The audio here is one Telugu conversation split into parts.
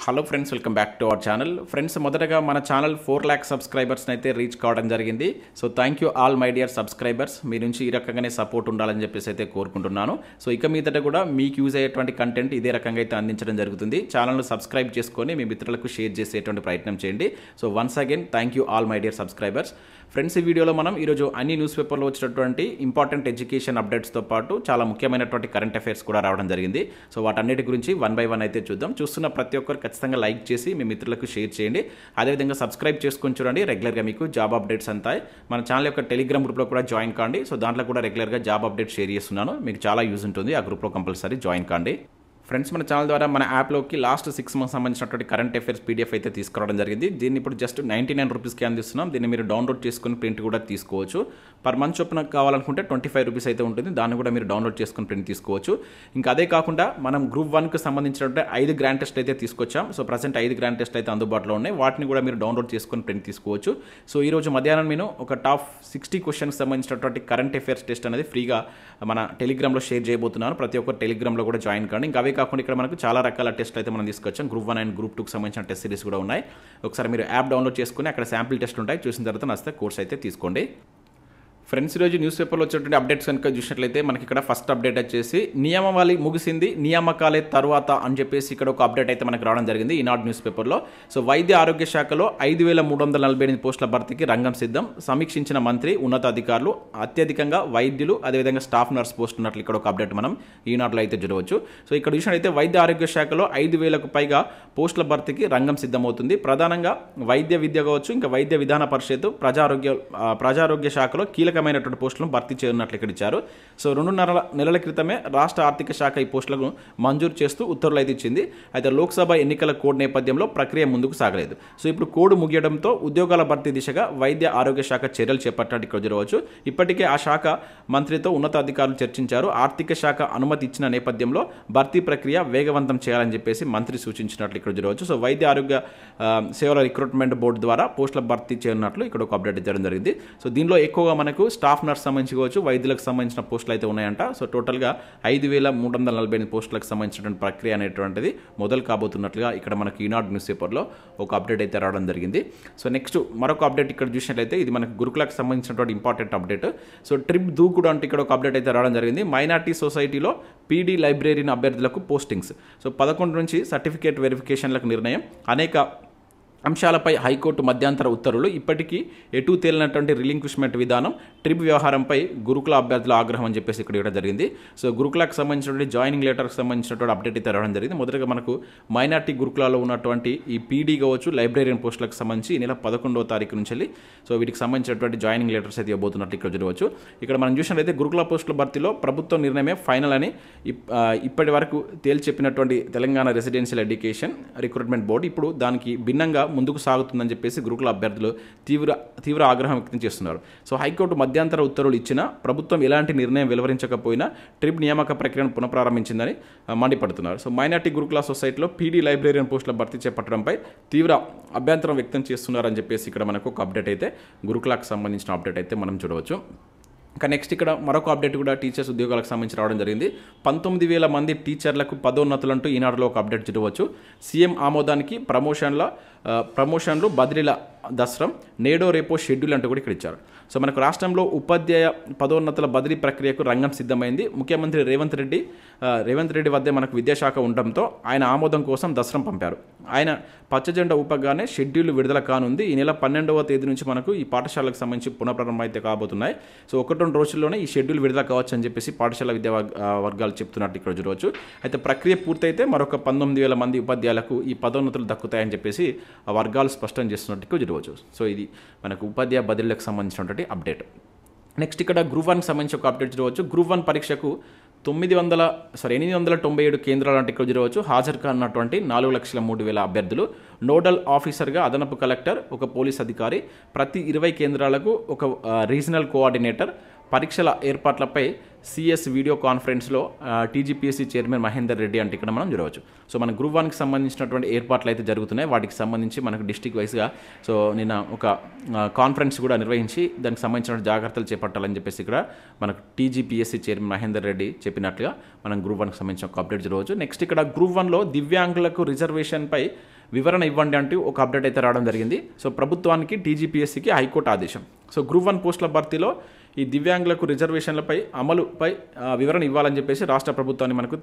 Hello friends, welcome back to our channel. Friends, మొదటగా మన ఛానల్ 4 lakhs సబ్స్క్రైబర్స్ని అయితే రీచ్ కావడం జరిగింది. So thank you all my dear subscribers. మీ నుంచి ఈ రకంగానే సపోర్ట్ ఉండాలని చెప్పేసి అయితే కోరుకుంటున్నాను. సో ఇక మీదట కూడా మీకు యూజ్ అయ్యేటువంటి కంటెంట్ ఇదే రకంగా అయితే అందించడం జరుగుతుంది. ఛానల్ను సబ్స్క్రైబ్ చేసుకొని మీ మిత్రులకు షేర్ చేసేటువంటి ప్రయత్నం చేయండి. So once again thank you all my dear subscribers. Friends, ఈ వీడియోలో మనం ఈరోజు అన్ని న్యూస్ పేపర్లో వచ్చినటువంటి ఇంపార్టెంట్ ఎడ్యుకేషన్ అప్డేట్స్తో పాటు చాలా ముఖ్యమైనటువంటి కరెంట్ అఫైర్స్ కూడా రావడం జరిగింది. సో వాటన్నిటి గురించి వన్ బై వన్ అయితే చూద్దాం. చూస్తున్న ప్రతి ఒక్కరు ఖచ్చితంగా లైక్ చేసి మీ మిత్రులకు షేర్ చేయండి. అదేవిధంగా సబ్స్క్రైబ్ చేసుకొని చూడండి. రెగ్యులర్గా మీకు జాబ్ అప్డేట్స్ అంతా మన ఛానల్ యొక్క టెలిగ్రామ్ గ్రూప్లో కూడా జాయిన్ కాండి. సో దాంట్లో కూడా రెగ్యులర్గా జాబ్ అప్డేట్స్ షేర్ చేస్తున్నాను. మీకు చాలా యూజ్ ఉంటుంది. ఆ గ్రూప్లో కంపల్సరీ జాయిన్ కాండి. ఫ్రెండ్స్, మన ఛానల్ ద్వారా మన యాప్లోకి లాస్ట్ 6 months సంబంధించినటువంటి కరెంట్ అఫైర్స్ పీడిఎఫ్ అయితే తీసుకురావడం జరిగింది. దీన్ని ఇప్పుడు జస్ట్ 99 రూపీస్కి అందిస్తున్నాం. దీన్ని మీరు డౌన్లోడ్ చేసుకుని ప్రింట్ కూడా తీసుకోవచ్చు. పర్ మంత్ చొప్పున కావాలనుకుంటే 25 రూపీస్ అయితే ఉంటుంది. దాన్ని కూడా మీరు డౌన్లోడ్ చేసుకుని ప్రింట్ తీసుకోవచ్చు. ఇంకా అదే కాకుండా మనం గ్రూప్ 1కి సంబంధించినటువంటి 5 గ్రాండ్ టెస్ట్ అయితే తీసుకొచ్చాం. సో ప్రజెంట్ 5 గ్రాండ్ టెస్ట్ అయితే అందుబాటులో ఉన్నాయి. వాటిని కూడా మీరు డౌన్లోడ్ చేసుకుని ప్రింట్ తీసుకోవచ్చు. సో ఈరోజు మధ్యాహ్నం నేను ఒక టాప్ 60 క్వశ్చన్కి సంబంధించినటువంటి కరెంట్ అఫైర్స్ టెస్ట్ అనేది ఫ్రీగా మన టెలిగ్రామ్లో షేర్ చేయబోతున్నాను. ప్రతి ఒక్కరు టెలిగ్రామ్లో కూడా జాయిన్ కాండి. ఇంకా అవే కాకుండా ఇక్కడ మనకు చాలా రకాల టెస్ట్ అయితే మనం తీసుకొచ్చాం. గ్రూప్ 1 అండ్ గ్రూప్ 2కి సంబంధించిన టెస్ట్ సిరీస్ కూడా ఉన్నాయి. ఒకసారి మీరు యాప్ డౌన్లోడ్ చేసుకుని అక్కడ శాంపిల్ టెస్ట్ ఉంటాయి. చూసిన తర్వాత నచ్చితే కోర్స్ అయితే తీసుకోండి. ఫ్రెండ్స్, ఈరోజు న్యూస్ పేపర్లో వచ్చేటువంటి అప్డేట్స్ కనుక చూసినట్లయితే మనకి ఇక్కడ ఫస్ట్ అప్డేట్ వచ్చేసి నియమావళి ముగిసింది, నియామకాలే తర్వాత అని చెప్పేసి ఇక్కడ ఒక అప్డేట్ అయితే మనకు రావడం జరిగింది ఈనాడు న్యూస్ పేపర్లో. సో వైద్య ఆరోగ్య శాఖలో 5348 పోస్టుల భర్తీకి రంగం సిద్ధం. సమీక్షించిన మంత్రి, ఉన్నతాధికారులు. అత్యధికంగా వైద్యులు, అదేవిధంగా స్టాఫ్ నర్స్ పోస్ట్ ఉన్నట్లు ఇక్కడ ఒక అప్డేట్ మనం ఈనాడులో అయితే చూడవచ్చు. సో ఇక్కడ చూసినట్లయితే వైద్య ఆరోగ్య శాఖలో 5000కు పైగా పోస్టుల భర్తీకి రంగం సిద్ధమవుతుంది. ప్రధానంగా వైద్య విద్య కావచ్చు, ఇంకా వైద్య విధాన పరిషత్, ప్రజారోగ్య శాఖలో కీలకమైనటువంటి పోస్టులను భర్తీ చేయనున్నట్లు ఇక్కడ ఇచ్చారు. సో 2.5 నెలల క్రితమే రాష్ట్ర ఆర్థిక శాఖ ఈ పోస్టులను మంజూరు చేస్తూ ఉత్తర్వులు అయితే ఇచ్చింది. అయితే లోక్సభ ఎన్నికల కోడ్ నేపథ్యంలో ప్రక్రియ ముందుకు సాగలేదు. సో ఇప్పుడు కోడ్ ముగియడంతో ఉద్యోగాల భర్తీ దిశగా వైద్య ఆరోగ్య శాఖ చర్యలు చేపట్టినట్టు ఇక్కడ చూడవచ్చు. ఇప్పటికే ఆ శాఖ మంత్రితో ఉన్నతాధికారులు చర్చించారు. ఆర్థిక శాఖ అనుమతి ఇచ్చిన నేపథ్యంలో భర్తీ ప్రక్రియ వేగవంతం చేయాలని చెప్పేసి మంత్రి సూచించినట్లు ఇక్కడ చూడవచ్చు. సో వైద్య ఆరోగ్య సేవల రిక్రూట్మెంట్ బోర్డు ద్వారా పోస్టుల భర్తీ చేయనున్నట్లు ఇక్కడ ఒక అప్డేట్ ఇవ్వడం జరిగింది. సో దీనిలో ఎక్కువగా మనకు స్టాఫ్ నర్స్ సంబంధించుకోవచ్చు, వైద్యులకు సంబంధించిన పోస్టులు అయితే ఉన్నాయంట. సో టోటల్గా 5348 పోస్టులకు సంబంధించినటువంటి ప్రక్రియ అనేటువంటిది మొదలు కాబోతున్నట్లుగా ఇక్కడ మనకి ఈనాడు న్యూస్ పేపర్లో ఒక అప్డేట్ అయితే రావడం జరిగింది. సో నెక్స్ట్ మరొక అప్డేట్ ఇక్కడ చూసినట్లయితే ఇది మనకు గురుకులకు సంబంధించినటువంటి ఇంపార్టెంట్ అప్డేట్. సో ట్రిప్ దూకుడు అంటే ఇక్కడ ఒక అప్డేట్ అయితే రావడం జరిగింది. మైనార్టీ సొసైటీలో పీడీ లైబ్రరీని అభ్యర్థులకు పోస్టింగ్స్. సో 11 నుంచి సర్టిఫికేట్ వెరిఫికేషన్లకు నిర్ణయం. అనేక అంశాలపై హైకోర్టు మధ్యంతర ఉత్తర్వులు. ఇప్పటికీ ఎటు తేలినటువంటి రిలింక్విష్మెంట్ విధానం. ట్రిప్ వ్యవహారంపై గురుకుల అభ్యర్థుల ఆగ్రహం అని చెప్పేసి ఇక్కడ ఇవ్వడం జరిగింది. సో గురుకులకు సంబంధించినటువంటి జాయినింగ్ లెటర్కి సంబంధించినటువంటి అప్డేట్ అయితే రావడం జరిగింది. మొదటగా మనకు మైనార్టీ గురుకులాలో ఉన్నటువంటి ఈ పీడీ కావచ్చు, లైబ్రేరియన్ పోస్టులకు సంబంధించి ఈ నెల 11వ తారీఖు నుంచి వెళ్ళి సో వీటికి సంబంధించినటువంటి జాయినింగ్ లెటర్స్ అయితే ఇవ్వబోతున్నట్టు ఇక్కడ చూడవచ్చు. ఇక్కడ మనం చూసినట్లయితే గురుకుల పోస్టుల భర్తీలో ప్రభుత్వ నిర్ణయమే ఫైనల్ అని ఇప్పటి వరకు తేల్చెప్పినటువంటి Telangana residential education recruitment board ఇప్పుడు దానికి భిన్నంగా ముందుకు సాగుతుందని చెప్పేసి గురుకుల అభ్యర్థులు తీవ్ర ఆగ్రహం వ్యక్తం చేస్తున్నారు. సో హైకోర్టు మధ్యంతర ఉత్తర్వులు ఇచ్చినా ప్రభుత్వం ఎలాంటి నిర్ణయం వెలువరించకపోయినా ట్రిప్ నియామక ప్రక్రియను పునఃప్రారంభించిందని మండిపడుతున్నారు. సో మైనార్టీ గురుకుల సొసైటీలో పీడీ లైబ్రేరియన్ పోస్టుల భర్తీ చేపట్టడంపై తీవ్ర అభ్యంతరం వ్యక్తం చేస్తున్నారని చెప్పేసి ఇక్కడ మనకు ఒక అప్డేట్ అయితే గురుకులకు సంబంధించిన అప్డేట్ అయితే మనం చూడవచ్చు. ఇంకా నెక్స్ట్ ఇక్కడ మరొక అప్డేట్ కూడా టీచర్స్ ఉద్యోగాలకు సంబంధించి రావడం జరిగింది. 19,000 మంది టీచర్లకు పదోన్నతులంటూ ఈనాడులో ఒక అప్డేట్ చూడవచ్చు. సీఎం ఆమోదానికి ప్రమోషన్లు బదిలీల దసరం నేడో రేపో షెడ్యూల్ అంటూ కూడా ఇక్కడ ఇచ్చారు. సో మనకు రాష్ట్రంలో ఉపాధ్యాయ పదోన్నతుల బదిలీ ప్రక్రియకు రంగం సిద్ధమైంది. ముఖ్యమంత్రి రేవంత్ రెడ్డి వద్దే మనకు విద్యాశాఖ ఉండడంతో ఆయన ఆమోదం కోసం దసరం పంపారు. ఆయన పచ్చజెండా ఊపగానే షెడ్యూల్ విడుదల కానుంది. ఈ నెల 12వ తేదీ నుంచి మనకు ఈ పాఠశాలకు సంబంధించి పునఃప్రారంభం అయితే కాబోతున్నాయి. సో 1-2 రోజుల్లోనే ఈ షెడ్యూల్ విడుదల కావచ్చు అని చెప్పేసి పాఠశాల విద్యా వర్గాలు చెప్తున్నట్టు ఇక్కడ చూడవచ్చు. అయితే ప్రక్రియ పూర్తయితే మరొక 19,000 మంది ఉపాధ్యాయులకు ఈ పదోన్నతులు దక్కుతాయని చెప్పేసి ఆ వర్గాలు స్పష్టం చేస్తున్నట్టు చూడవచ్చు. సో ఇది మనకు ఉపాధ్యాయ బదిలీలకు సంబంధించినటువంటి అప్డేట్. నెక్స్ట్ ఇక్కడ గ్రూప్ 1కి సంబంధించి ఒక అప్డేట్ చూడవచ్చు. గ్రూప్ 1 పరీక్షకు 897 కేంద్రాలు అంటే ఇక్కడ చూడవచ్చు. హాజరు కానున్నటువంటి 4,03,000 అభ్యర్థులు. నోడల్ ఆఫీసర్గా అదనపు కలెక్టర్, ఒక పోలీస్ అధికారి, ప్రతి 20 కేంద్రాలకు ఒక రీజనల్ కోఆర్డినేటర్. పరీక్షల ఏర్పాట్లపై సిఎస్ వీడియో కాన్ఫరెన్స్లో టీజీపీఎస్సీ చైర్మన్ మహేందర్ రెడ్డి అంటే ఇక్కడ మనం చూడవచ్చు. సో మన గ్రూప్ 1కి సంబంధించినటువంటి ఏర్పాట్లు అయితే జరుగుతున్నాయి. వాటికి సంబంధించి మనకు డిస్ట్రిక్ట్ వైజ్గా సో నిన్న ఒక కాన్ఫరెన్స్ కూడా నిర్వహించి దానికి సంబంధించిన జాగ్రత్తలు చేపట్టాలని చెప్పేసి ఇక్కడ మనకు టీజీపీఎస్సీ చైర్మన్ మహేందర్ రెడ్డి చెప్పినట్లుగా మనం గ్రూప్ 1కి సంబంధించిన ఒక అప్డేట్ చూడవచ్చు. నెక్స్ట్ ఇక్కడ గ్రూప్ 1లో దివ్యాంగులకు రిజర్వేషన్పై వివరణ ఇవ్వండి అంటూ ఒక అప్డేట్ అయితే రావడం జరిగింది. సో ప్రభుత్వానికి టీజీపీఎస్సీకి హైకోర్టు ఆదేశం. సో గ్రూప్ 1 పోస్టుల భర్తీలో ఈ దివ్యాంగులకు రిజర్వేషన్లపై అమలుపై వివరణ ఇవ్వాలని చెప్పేసి రాష్ట్ర ప్రభుత్వాన్ని మనకు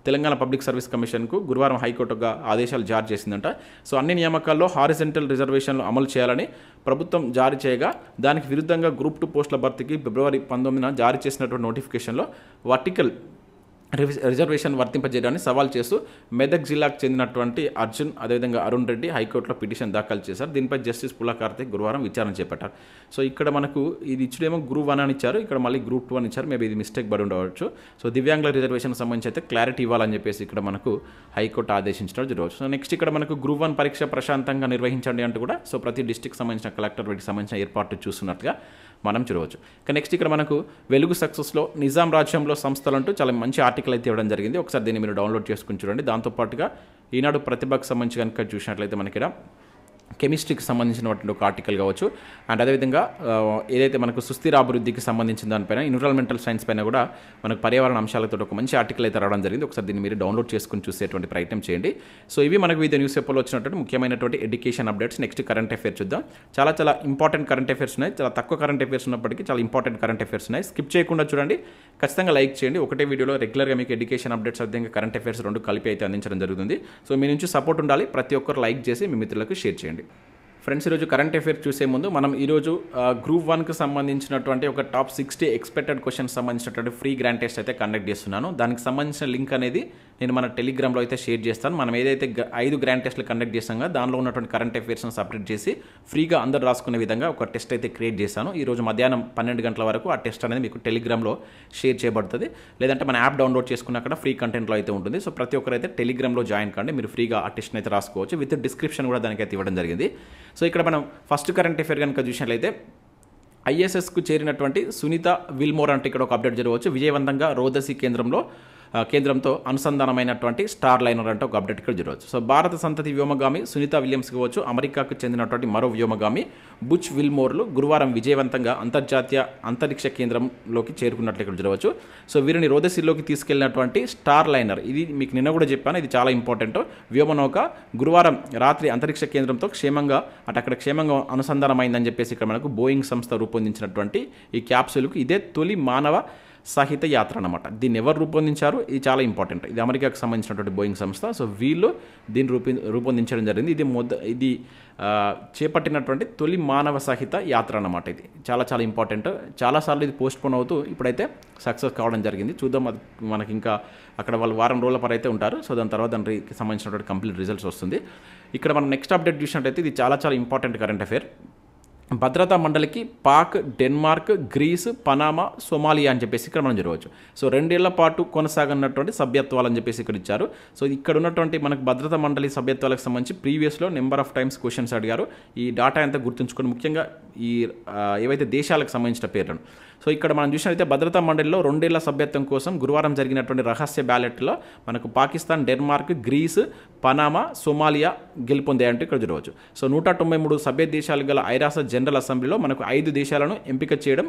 తెలంగాణ పబ్లిక్ సర్వీస్ కమిషన్కు గురువారం హైకోర్టుగా ఆదేశాలు జారీ చేసిందంట. సో అన్ని నియామకాల్లో హారిజెంటల్ రిజర్వేషన్లు అమలు చేయాలని ప్రభుత్వం జారీ చేయగా దానికి విరుద్ధంగా గ్రూప్ 2 పోస్టుల భర్తీకి ఫిబ్రవరి 19న జారీ చేసినటువంటి నోటిఫికేషన్లో వర్టికల్ రిజర్వేషన్ వర్తింపజేయడాన్ని సవాల్ చేస్తూ మెదక్ జిల్లాకు చెందినటువంటి అర్జున్ అదేవిధంగా అరుణ్ రెడ్డి హైకోర్టులో పిటిషన్ దాఖలు చేశారు. దీనిపై జస్టిస్ పుల్లా కార్తిక్ గురువారం విచారణ చేపట్టారు. సో ఇక్కడ మనకు ఇది ఇచ్చుడేమో గ్రూప్ 1 అని ఇచ్చారు, ఇక్కడ మళ్ళీ గ్రూప్ 2 అని ఇచ్చారు. మేబీ ఇది మిస్టేక్ పడి ఉండవచ్చు. సో దివ్యాంగుల రిజర్వేషన్ సంబంధించి అయితే క్లారిటీ ఇవ్వాలని చెప్పేసి ఇక్కడ మనకు హైకోర్టు ఆదేశించడం జరగవచ్చు. సో నెక్స్ట్ ఇక్కడ మనకు గ్రూప్ 1 పరీక్ష ప్రశాంతంగా నిర్వహించండి అంటూ కూడా సో ప్రతి డిస్టిక్ సంబంధించిన కలెక్టర్ వీటికి సంబంధించిన ఏర్పాట్లు చూస్తున్నట్టుగా మనం చూడవచ్చు. ఇక నెక్స్ట్ ఇక్కడ మనకు వెలుగు సక్సెస్లో నిజాం రాజ్యంలో సంస్థలు అంటూ చాలా మంచి ఆర్టికల్ అయితే ఇవ్వడం జరిగింది. ఒకసారి దీన్ని మీరు డౌన్లోడ్ చేసుకుని చూడండి. దాంతోపాటుగా ఈనాడు ప్రతిభకు సంబంధించి కనుక చూసినట్లయితే మనకి ఇక్కడ కెమిస్ట్రీకి సంబంధించినటువంటి ఒక ఆర్టికల్ కావచ్చు, అండ్ అదేవిధంగా ఏదైతే మనకు సుస్థిర అభివృద్ధికి సంబంధించిన దానిపైన ఎన్విరాన్మెంటల్ సైన్స్ పైన కూడా మనకు పర్యావరణ అంశాలతో ఒక మంచి ఆర్టికల్ అయితే రావడం జరిగింది. ఒకసారి దీన్ని మీరు డౌన్లోడ్ చేసుకుని చూసేటువంటి ప్రయత్నం చేయండి. సో ఇవి మనకు వివిధ న్యూస్ పేపర్లో వచ్చినటువంటి ముఖ్యమైనటువంటి education updates. Next current affairs చూద్దాం. చాలా ఇంపార్టెంట్ కరెంట్ అఫేర్స్ ఉన్నాయి. చాలా తక్కువ కరెంట్ అఫేర్స్ ఉన్నప్పటికీ చాలా ఇంపార్టెంట్ కరెంట్ అఫేర్స్ ఉన్నాయి. స్కిప్ చేయకుండా చూడండి, ఖచ్చితంగా లైక్ చేయండి. ఒకటే వీడియోలో రెగ్యులర్గా మీకు ఎడ్యుకేషన్ అప్డేట్స్ అదేవిధంగా కరెంట్ అఫేర్స్ రెండు కలిపి అయితే అందించడం జరుగుతుంది. సో మీ నుంచి సపోర్ట్ ఉండాలి. ప్రతి ఒక్కరు లైక్ చేసి మీ మిత్రులకు షేర్ చేయండి. ఫ్రెండ్స్, ఈరోజు కరెంట్ అఫేర్స్ చూసే ముందు మనం ఈరోజు గ్రూప్ 1కి సంబంధించినటువంటి ఒక టాప్ 60 ఎక్స్పెక్టెడ్ క్వశ్చన్స్ సంబంధించినటువంటి ఫ్రీ గ్రాండ్ టెస్ట్ అయితే కండక్ట్ చేస్తున్నాను. దానికి సంబంధించిన లింక్ అనేది నేను మన టెలిగ్రామ్లో అయితే షేర్ చేస్తాను. మనం ఏదైతే 5 గ్రాండ్ టెస్ట్లు కండక్ట్ చేస్తాం దానిలో ఉన్నటువంటి కరెంట్ అఫేర్స్ని సపరేట్ చేసి ఫ్రీగా అందరూ రాసుకునే విధంగా ఒక టెస్ట్ అయితే క్రియేట్ చేశాను. ఈరోజు మధ్యాహ్నం 12 గంటల వరకు ఆ టెస్ట్ అనేది మీకు టెలిగ్రామ్లో షేర్ చేయబడుతుంది. లేదంటే మన యాప్ డౌన్లోడ్ చేసుకున్న అక్కడ ఫ్రీ కంటెంట్లో అయితే ఉంటుంది. సో ప్రతి ఒక్కరు అయితే టెలిగ్రామ్లో జాయిన్ కండి, మీరు ఫ్రీగా ఆ టెస్ట్ని అయితే రాసుకోవచ్చు. విత్ డిస్క్రిప్షన్ కూడా దానికైతే ఇవ్వడం జరిగింది. సో ఇక్కడ మనం ఫస్ట్ కరెంట్ అఫేర్ కనుక చూసినట్లయితే ఐఎస్ఎస్కు చేరినటువంటి సునీత విల్మోర్ అంటే ఇక్కడ ఒక అప్డేట్ జరగవచ్చు. విజయవంతంగా రోదసి కేంద్రంతో అనుసంధానమైనటువంటి స్టార్ లైనర్ అంటే ఒక అప్డేట్ ఇక్కడ జరగవచ్చు. సో భారత సంతతి వ్యోమగామి సునీత విలియమ్స్ కావచ్చు, అమెరికాకు చెందినటువంటి మరో వ్యోమగామి బుచ్ విల్మోర్లు గురువారం విజయవంతంగా అంతర్జాతీయ అంతరిక్ష కేంద్రంలోకి చేరుకున్నట్లు ఇక్కడ జరగవచ్చు. సో వీరిని రోదసిలోకి తీసుకెళ్లినటువంటి స్టార్ లైనర్, ఇది మీకు నిన్న కూడా చెప్పాను, ఇది చాలా ఇంపార్టెంట్. వ్యోమనౌక గురువారం రాత్రి అంతరిక్ష కేంద్రంతో అక్కడ క్షేమంగా అనుసంధానమైందని చెప్పేసి ఇక్కడ మనకు బోయింగ్ సంస్థ రూపొందించినటువంటి ఈ క్యాప్సూల్కు ఇదే తొలి మానవ సహిత యాత్ర అన్నమాట. దీన్ని ఎవరు రూపొందించారు, ఇది చాలా ఇంపార్టెంట్. ఇది అమెరికాకు సంబంధించినటువంటి బోయింగ్ సంస్థ. సో వీళ్ళు దీన్ని రూపొందించడం జరిగింది. ఇది చేపట్టినటువంటి తొలి మానవ సహిత యాత్ర అన్నమాట. ఇది చాలా ఇంపార్టెంట్. చాలాసార్లు ఇది పోస్ట్పోన్ అవుతూ ఇప్పుడైతే సక్సెస్ కావడం జరిగింది. చూద్దాం, అది మనకి ఇంకా అక్కడ వాళ్ళు వారం రోజుల పర అయితే ఉంటారు. సో దాని తర్వాత దానికి సంబంధించినటువంటి కంప్లీట్ రిజల్ట్స్ వస్తుంది. ఇక్కడ మనం నెక్స్ట్ అప్డేట్ చూసినట్టయితే ఇది చాలా ఇంపార్టెంట్ కరెంట్ అఫేర్. భద్రతా మండలికి Pak, Denmark, Greece, Panama, Somalia అని చెప్పేసి ఇక్కడ మనం జరగవచ్చు. సో 2 ఏళ్ల పాటు కొనసాగనటువంటి సభ్యత్వాలు అని చెప్పేసి ఇక్కడ ఇచ్చారు. సో ఇక్కడ ఉన్నటువంటి మనకు భద్రతా మండలి సభ్యత్వాలకు సంబంధించి ప్రీవియస్లో నెంబర్ ఆఫ్ టైమ్స్ క్వశ్చన్స్ అడిగారు. ఈ డాటా ఎంత గుర్తుంచుకొని ముఖ్యంగా ఈ ఏవైతే దేశాలకు సంబంధించిన పేర్లను. సో ఇక్కడ మనం చూసినట్లయితే భద్రతా మండలిలో 2 ఏళ్ల సభ్యత్వం కోసం గురువారం జరిగినటువంటి రహస్య బ్యాలెట్లో మనకు Pakistan, Denmark, Greece, Panama, Somalia గెలుపొందాయంటూ ఇక్కడ చూడవచ్చు. సో 193 సభ్య దేశాలు గల ఐరాస జనరల్ అసెంబ్లీలో మనకు 5 దేశాలను ఎంపిక చేయడం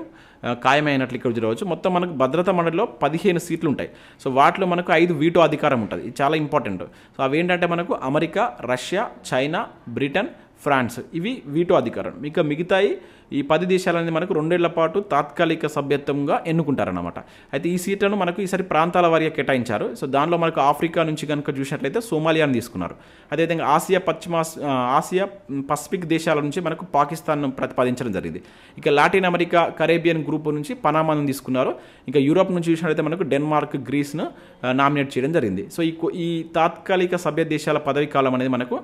ఖాయమైనట్లు ఇక్కడ చూడవచ్చు. మొత్తం మనకు భద్రతా మండలిలో 15 సీట్లు ఉంటాయి. సో వాటిలో మనకు 5 వీటో అధికారం ఉంటుంది. ఇది చాలా ఇంపార్టెంట్. సో అవి ఏంటంటే మనకు America, Russia, China, Britain, France, ఇవి వీటో అధికారం. ఇక మిగతాయి ఈ 10 దేశాలనేది మనకు 2 ఏళ్ల పాటు తాత్కాలిక సభ్యత్వంగా ఎన్నుకుంటారన్నమాట. అయితే ఈ సీట్లను మనకు ఈసారి ప్రాంతాల వారీగా కేటాయించారు. సో దానిలో మనకు ఆఫ్రికా నుంచి కనుక చూసినట్లయితే సోమాలియాను తీసుకున్నారు. అదేవిధంగా ఆసియా పసిఫిక్ దేశాల నుంచి మనకు పాకిస్తాన్ను ప్రతిపాదించడం జరిగింది. ఇక లాటిన్ అమెరికా, కరేబియన్ గ్రూప్ నుంచి పనామాను తీసుకున్నారు. ఇంకా యూరోప్ నుంచి చూసినట్లయితే మనకు డెన్మార్క్, గ్రీస్ను నామినేట్ చేయడం జరిగింది. సో ఈ తాత్కాలిక సభ్య దేశాల పదవి కాలం అనేది మనకు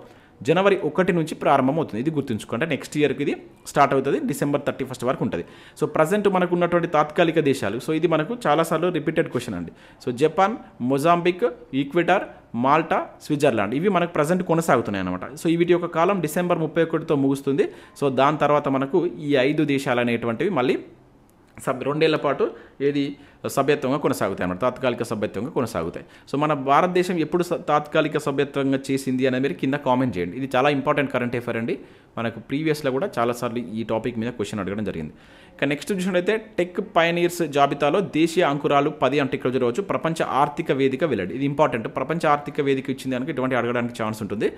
జనవరి 1 నుంచి ప్రారంభమవుతుంది. ఇది గుర్తుంచుకుంటే నెక్స్ట్ ఇయర్కి ఇది స్టార్ట్ అవుతుంది. డిసెంబర్ 31 వరకు ఉంటుంది. సో ప్రజెంట్ మనకు ఉన్నటువంటి తాత్కాలిక దేశాలు, సో ఇది మనకు చాలాసార్లు రిపీటెడ్ క్వశ్చన్ అండి. So Japan, Mozambique, Ecuador, Malta, Switzerland, ఇవి మనకు ప్రజెంట్ కొనసాగుతున్నాయి అనమాట. సో వీటి యొక్క కాలం డిసెంబర్ 31తో ముగుస్తుంది. సో దాని తర్వాత మనకు ఈ 5 దేశాలు అనేటువంటివి మళ్ళీ 2 ఏళ్ల పాటు సభ్యత్వంగా కొనసాగుతాయి అన్నమాట, తాత్కాలిక సభ్యత్వంగా కొనసాగుతాయి. సో మన భారతదేశం ఎప్పుడు తాత్కాలిక సభ్యత్వంగా చేసింది అనేది మీరు కింద కామెంట్ చేయండి. ఇది చాలా ఇంపార్టెంట్ కరెంట్ అఫైర్ అండి. మనకు ప్రీవియస్లో కూడా చాలాసార్లు ఈ టాపిక్ మీద క్వశ్చన్ అడగడం జరిగింది. ఇక నెక్స్ట్ చూసినట్లయితే టెక్ పయనీర్స్ జాబితాలో దేశీయ అంకురాలు 10 అంటే ఇక్కడ చూడవచ్చు. ప్రపంచ ఆర్థిక వేదిక వెల్లడి. ఇది ఇంపార్టెంట్. ప్రపంచ ఆర్థిక వేదిక ఇచ్చింది కనుక ఇటువంటి అడగడానికి ఛాన్స్ ఉంటుంది.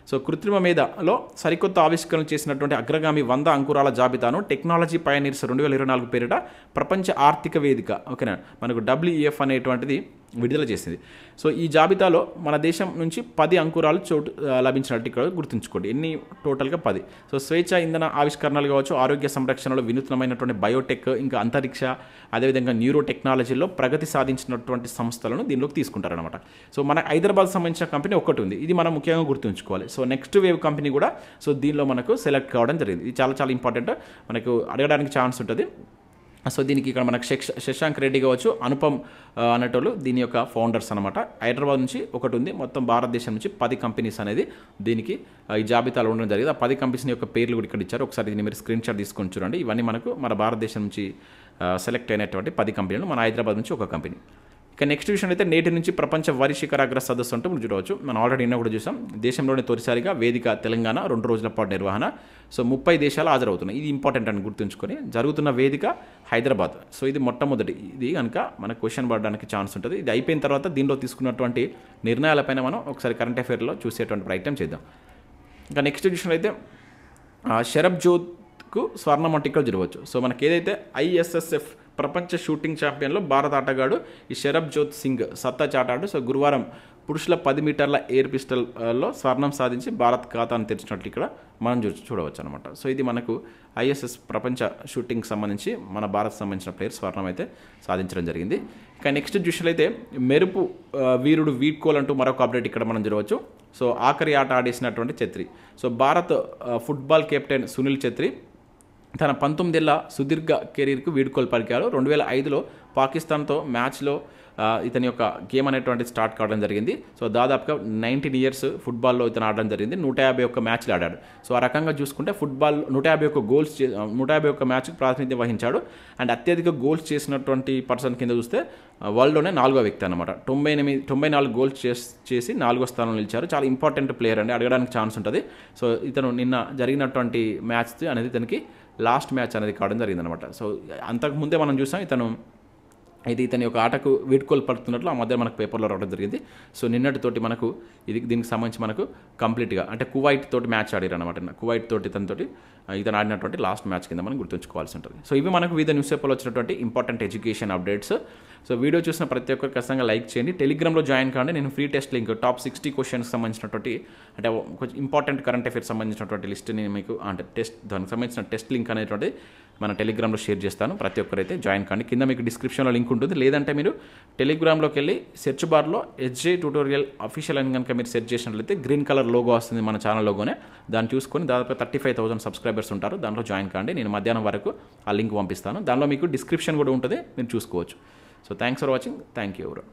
సో కృత్రిమ మేధలో సరికొత్త ఆవిష్కరణలు చేసినటువంటి అగ్రగామి 100 అంకురాల జాబితాను టెక్నాలజీ పయనీర్స్ 2024 పేరిట ప్రపంచ ఆర్థిక వేదిక ఓకేనా మనకు WEF అనేటువంటిది విడుదల చేసింది. సో ఈ జాబితాలో మన దేశం నుంచి 10 అంకురాలు చోటు లభించినట్టు ఇక్కడ గుర్తుంచుకోండి. ఎన్ని టోటల్గా 10. సో స్వేచ్ఛ ఇంధన ఆవిష్కరణలు కావచ్చు, ఆరోగ్య సంరక్షణలో వినూత్నమైనటువంటి బయోటెక్, ఇంకా అంతరిక్ష, అదేవిధంగా న్యూరో టెక్నాలజీలో ప్రగతి సాధించినటువంటి సంస్థలను దీనిలోకి తీసుకుంటారనమాట. సో మన హైదరాబాద్ సంబంధించిన కంపెనీ ఒకటి ఉంది, ఇది మనం ముఖ్యంగా గుర్తుంచుకోవాలి. సో నెక్స్ట్ వేవ్ కంపెనీ కూడా సో దీనిలో మనకు సెలెక్ట్ కావడం జరిగింది. ఇది చాలా చాలా ఇంపార్టెంట్, మనకు అడగడానికి ఛాన్స్ ఉంటుంది. సో దీనికి ఇక్కడ మనకు శశాంక్ రెడ్డి కావచ్చు, అనుపమ్ అనేటోళ్ళు దీని యొక్క ఫౌండర్స్ అనమాట. హైదరాబాద్ నుంచి ఒకటి ఉంది, మొత్తం భారతదేశం నుంచి 10 కంపెనీస్ అనేది దీనికి ఈ జాబితాలో ఉండడం జరిగింది. ఆ 10 కంపెనీస్ యొక్క పేర్లు కూడా ఇక్కడ ఇచ్చారు. ఒకసారి దీన్ని మీరు స్క్రీన్ షాట్ తీసుకొని చూడండి. ఇవన్నీ మనకు మన భారతదేశం నుంచి సెలెక్ట్ అయినటువంటి 10 కంపెనీలు, మన హైదరాబాద్ నుంచి ఒక కంపెనీ. ఇక నెక్స్ట్ విషయం అయితే నేటి నుంచి ప్రపంచ వరి శిఖరాగ్ర సదస్సు అంటూ మనం చూడవచ్చు. మనం ఆల్రెడీ నిన్న కూడా చూసాం. దేశంలోనే తొలిసారిగా వేదిక తెలంగాణ 2 రోజుల పాటు నిర్వహణ. సో 30 దేశాలు హాజరవుతున్నాయి. ఇది ఇంపార్టెంట్ అని గుర్తుంచుకొని జరుగుతున్న వేదిక హైదరాబాద్. సో ఇది మొట్టమొదటి, ఇది కనుక మనకు క్వశ్చన్ పడడానికి ఛాన్స్ ఉంటుంది. ఇది అయిపోయిన తర్వాత దీనిలో తీసుకున్నటువంటి నిర్ణయాలపైన మనం ఒకసారి కరెంట్ అఫైర్లో చూసేటువంటి ప్రయత్నం చేద్దాం. ఇంకా నెక్స్ట్ విషయం అయితే షరబ్ జోత్కు స్వర్ణం అంటే ఇక్కడ చూడవచ్చు. సో మనకి ఏదైతే ISSF ప్రపంచ షూటింగ్ ఛాంపియన్లో భారత ఆటగాడు ఈ షరబ్ జోత్ సింగ్ సత్తా చాటాడు. సో గురువారం పురుషుల 10 మీటర్ల ఎయిర్ పిస్టల్లో స్వర్ణం సాధించి భారత్ ఖాతాను తెరిచినట్లు ఇక్కడ మనం చూడవచ్చు అనమాట. సో ఇది మనకు ISS ప్రపంచ షూటింగ్కి సంబంధించి మన భారత్ సంబంధించిన ప్లేయర్ స్వర్ణం అయితే సాధించడం జరిగింది. ఇక నెక్స్ట్ చూసినట్లయితే మెరుపు వీరుడు వీడ్కోల్ అంటూ మరొక అప్డేట్ ఇక్కడ మనం చూడవచ్చు. సో ఆఖరి ఆట ఆడేసినటువంటి Chhetri. So Bharat football captain Sunil Chhetri తన 19 ఏళ్ల సుదీర్ఘ కెరీర్కు వీడ్కోలు పలికారు. 2005లో పాకిస్తాన్తో మ్యాచ్లో ఇతని యొక్క గేమ్ అనేటువంటి స్టార్ట్ కావడం జరిగింది. సో దాదాపుగా 19 ఇయర్స్ ఫుట్బాల్లో ఇతను ఆడడం జరిగింది. 151 మ్యాచ్లు ఆడాడు. సో ఆ రకంగా చూసుకుంటే ఫుట్బాల్ 151 గోల్స్ 151 మ్యాచ్కి ప్రాతినిధ్యం వహించాడు. అండ్ అత్యధిక గోల్స్ చేసినటువంటి పర్సన్ కింద చూస్తే వరల్డ్లోనే 4వ వ్యక్తి అనమాట. 94 గోల్స్ చేసి 4వ స్థానంలో నిలిచారు. చాలా ఇంపార్టెంట్ ప్లేయర్ అండి, అడగడానికి ఛాన్స్ ఉంటుంది. సో ఇతను నిన్న జరిగినటువంటి మ్యాచ్ అనేది ఇతనికి లాస్ట్ మ్యాచ్ అనేది కావడం జరిగిందనమాట. సో అంతకుముందే మనం చూసాం ఇతని యొక్క ఆటకు వీడ్కోలు పడుతున్నట్లు ఆ మధ్య మనకు పేపర్లో రావడం జరిగింది. సో నిన్నటితోటి మనకు దీనికి సంబంధించి మనకు కంప్లీట్గా అంటే కువైట్ తోటి మ్యాచ్ ఆడారు అనమాట. కువైట్ తోటి ఇతను ఆడినటువంటి లాస్ట్ మ్యాచ్ కింద మనం గుర్తుంచుకోవాల్సి ఉంటుంది. సో ఇవి మనకు వివిధ న్యూస్ పేపర్లో వచ్చినటువంటి important education updates. So video చూసిన ప్రతి ఒక్కరు ఖచ్చితంగా లైక్ చేయండి. టెలిగ్రామ్లో జాయిన్ కాండి. నేను ఫ్రీ టెస్ట్ లింక్ టాప్ 60 క్వశ్చన్స్కి సంబంధించినటువంటి అంటే కొంచెం ఇంపార్టెంట్ కరెంట్ అఫైర్స్ సంబంధించినటువంటి లిస్ట్ని మీకు అంటే దానికి సంబంధించిన టెస్ట్ లింక్ అనేటువంటి మన టెలిగ్రామ్లో షేర్ చేస్తాను. ప్రతి ఒక్కరైతే జాయిన్ కాండి. కింద మీకు డిస్క్రిప్షన్లో లింక్ ఉంటుంది. లేదంటే మీరు టెలిగ్రామ్లోకి వెళ్ళి సెర్చ్ బార్లో HJ ట్యూటోరియల్ అఫీషియల్ అని కనుక మీరు సెర్చ్ చేసినట్లయితే గ్రీన్ కలర్ లోగో వస్తుంది మన ఛానల్ లోగోనే. దాన్ని చూసుకొని దాదాపు 35,000 సబ్స్క్రైబర్స్ ఉంటారు. దాంట్లో జాయిన్ కాండి. నేను మధ్యాహ్నం వరకు ఆ లింక్ పంపిస్తాను. దానిలో మీకు డిస్క్రిప్షన్ కూడా ఉంటుంది, మీరు చూసుకోవచ్చు. So thanks for watching. Thank you ఎవరో.